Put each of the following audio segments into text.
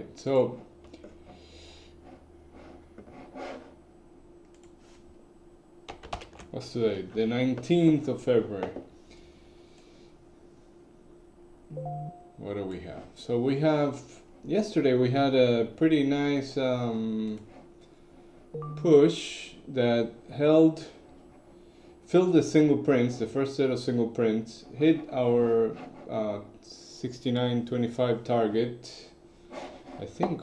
right, so what's today? The 19th of February. What do we have? So we have, yesterday we had a pretty nice push that filled the single prints, the first set of single prints, hit our 69.25 target, I think,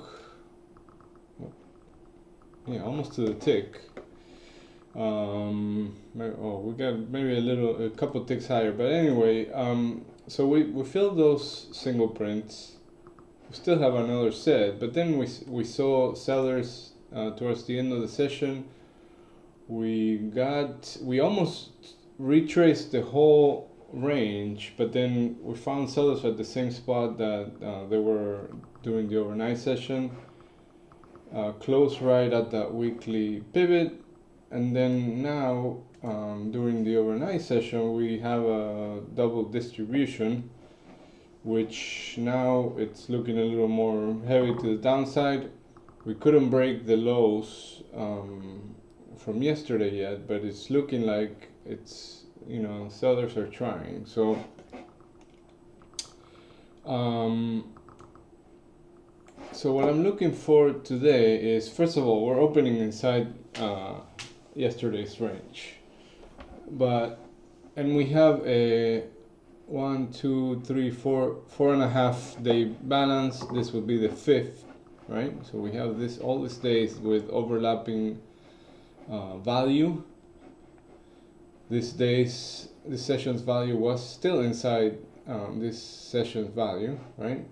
yeah, almost to the tick. We got maybe a couple ticks higher, but anyway, so we filled those single prints. We still have another set, but then we saw sellers towards the end of the session. We almost retraced the whole range, but then we found sellers at the same spot that they were during the overnight session, close right at that weekly pivot. And then now, during the overnight session, we have a double distribution, which now it's looking a little more heavy to the downside. We couldn't break the lows from yesterday yet, but it's looking like it's, sellers are trying. So, so what I'm looking for today is, first of all, we're opening inside yesterday's range, and we have a 1, 2, 3, 4, 4.5 day balance. This will be the fifth, right? So we have all these days with overlapping value. This session's value was still inside this session's value, right?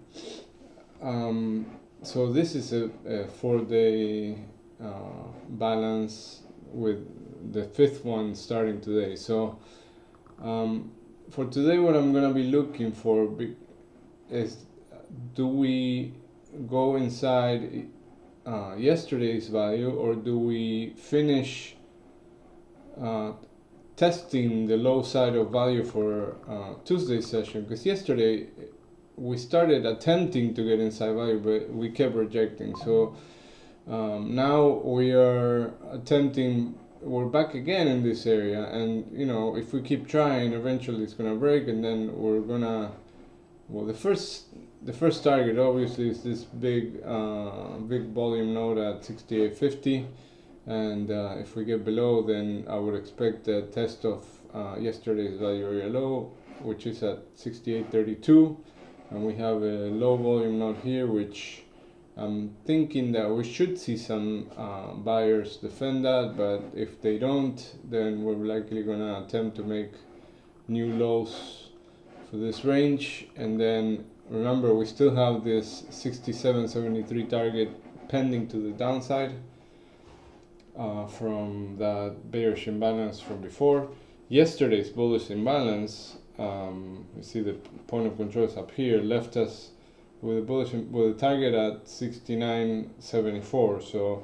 So this is a 4-day balance with the fifth one starting today. So for today, what I'm gonna be looking for is, do we go inside yesterday's value, or do we finish testing the low side of value for Tuesday's session? Because yesterday we started attempting to get inside value, but we kept rejecting. So now we are attempting, we're back again in this area, and if we keep trying, eventually it's gonna break, and then we're gonna, well, the first target obviously is this big volume node at 68.50, and if we get below, then I would expect a test of yesterday's value area low, which is at 68.32, and we have a low volume node here, which I'm thinking that we should see some buyers defend that, but if they don't, then we're likely gonna attempt to make new lows for this range. And then remember, we still have this 67.73 target pending to the downside from that bearish imbalance from before. Yesterday's bullish imbalance, you see the point of control is up here, left us with a target at 69.74. So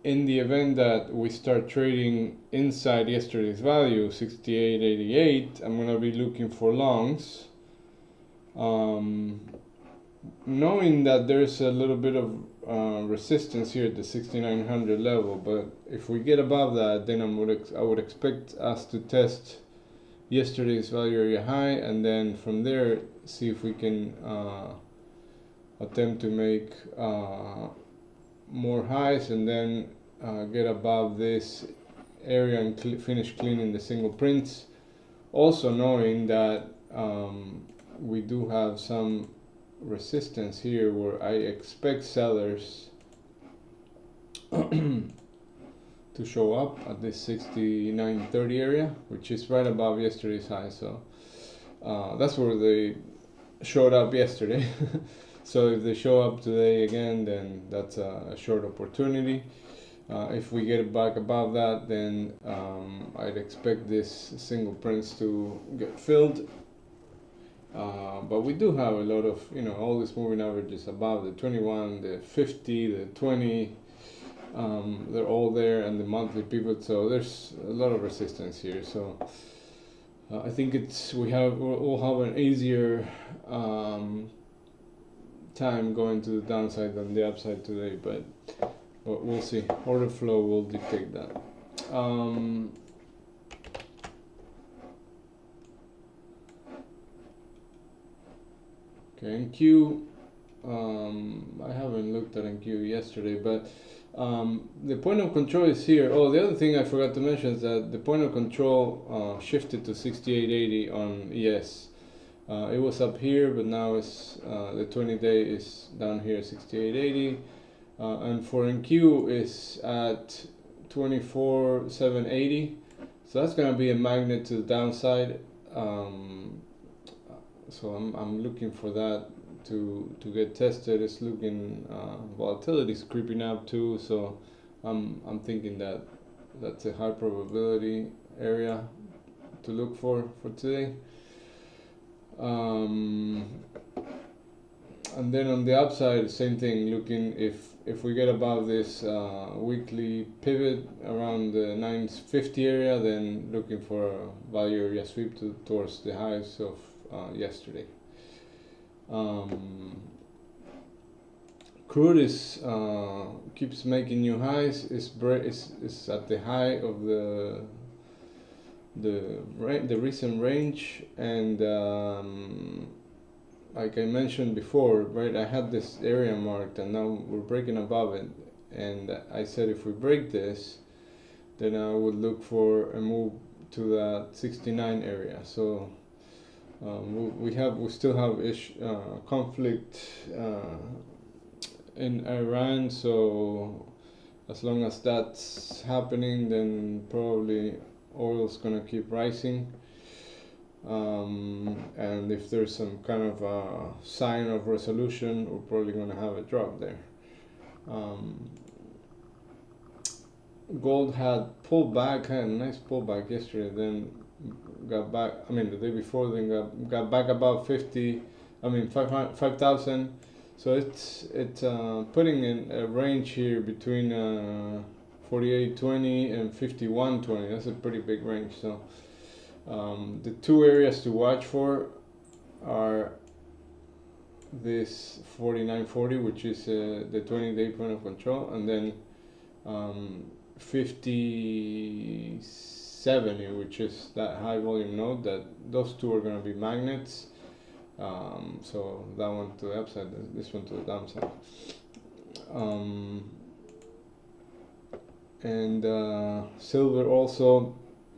in the event that we start trading inside yesterday's value, 68.88, I'm gonna be looking for longs, knowing that there's a little bit of resistance here at the 6900 level. But if we get above that, then I would expect us to test yesterday's value area high, and then from there see if we can attempt to make more highs, and then get above this area and finish cleaning the single prints. Also knowing that we do have some resistance here where I expect sellers to show up at this 69.30 area, which is right above yesterday's high. So that's where they showed up yesterday. So if they show up today again, then that's a short opportunity. If we get back above that, then I'd expect this single prints to get filled. But we do have a lot of, all these moving averages above the 21, the 50, the 20. They're all there, and the monthly pivot. So there's a lot of resistance here. So I think we'll have an easier time going to the downside than the upside today, but we'll see. Order flow will dictate that. Okay, NQ, I haven't looked at NQ yesterday, but the point of control is here. Oh, the other thing I forgot to mention is that the point of control shifted to 68.80 on ES. It was up here, but now it's the 20-day is down here, 68.80, and for NQ is at 24.780. So that's gonna be a magnet to the downside. So I'm looking for that to get tested. It's looking volatility is creeping up too. So I'm thinking that that's a high probability area to look for today. And then on the upside, same thing, looking if we get above this weekly pivot around the 950 area, then looking for a value area sweep towards the highs of yesterday. Crude is keeps making new highs. Is at the high of the recent range, and like I mentioned before, right, I had this area marked and now we're breaking above it, and I said if we break this, then I would look for a move to that 69 area. So we still have conflict in Iran, so as long as that's happening, then probably oil's gonna keep rising, and if there's some kind of a sign of resolution, we're probably gonna have a drop there. Gold had pulled back, had a nice pullback yesterday, then got back, I mean the day before, then got back about 5,000. So it's putting in a range here between 48.20 and 51.20. That's a pretty big range. So the two areas to watch for are this 49.40, which is the 20-day point of control, and then 50.70, which is that high volume node. That those two are going to be magnets. So that one to the upside, this one to the downside. And silver also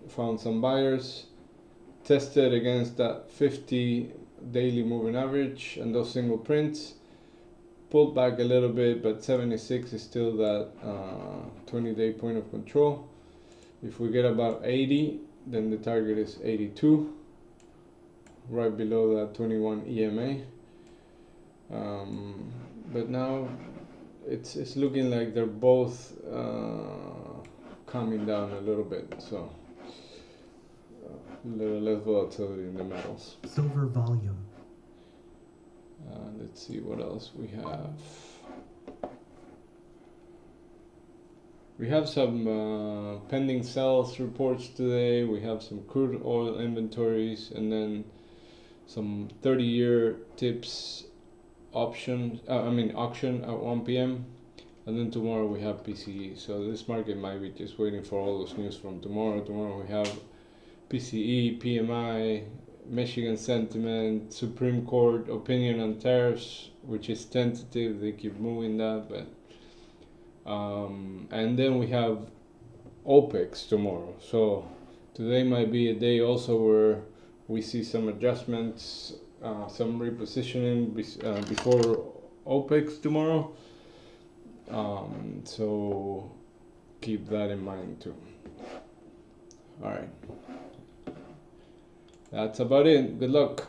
found some buyers, tested against that 50 daily moving average and those single prints, pulled back a little bit, but 76 is still that 20-day point of control. If we get about 80, then the target is 82, right below that 21 EMA. But now it's looking like they're both coming down a little bit, so a little less volatility in the metals. Silver volume. Let's see what else we have. We have some pending sales reports today. We have some crude oil inventories, and then some 30-year tips auction at 1 p.m. and then tomorrow we have PCE. So this market might be just waiting for all those news from tomorrow. Tomorrow we have PCE, PMI, Michigan sentiment, Supreme Court opinion on tariffs, which is tentative. They keep moving that, but and then we have OPEX tomorrow. So today might be a day also where we see some adjustments, some repositioning before OPEX tomorrow. So keep that in mind too. All right. That's about it. Good luck.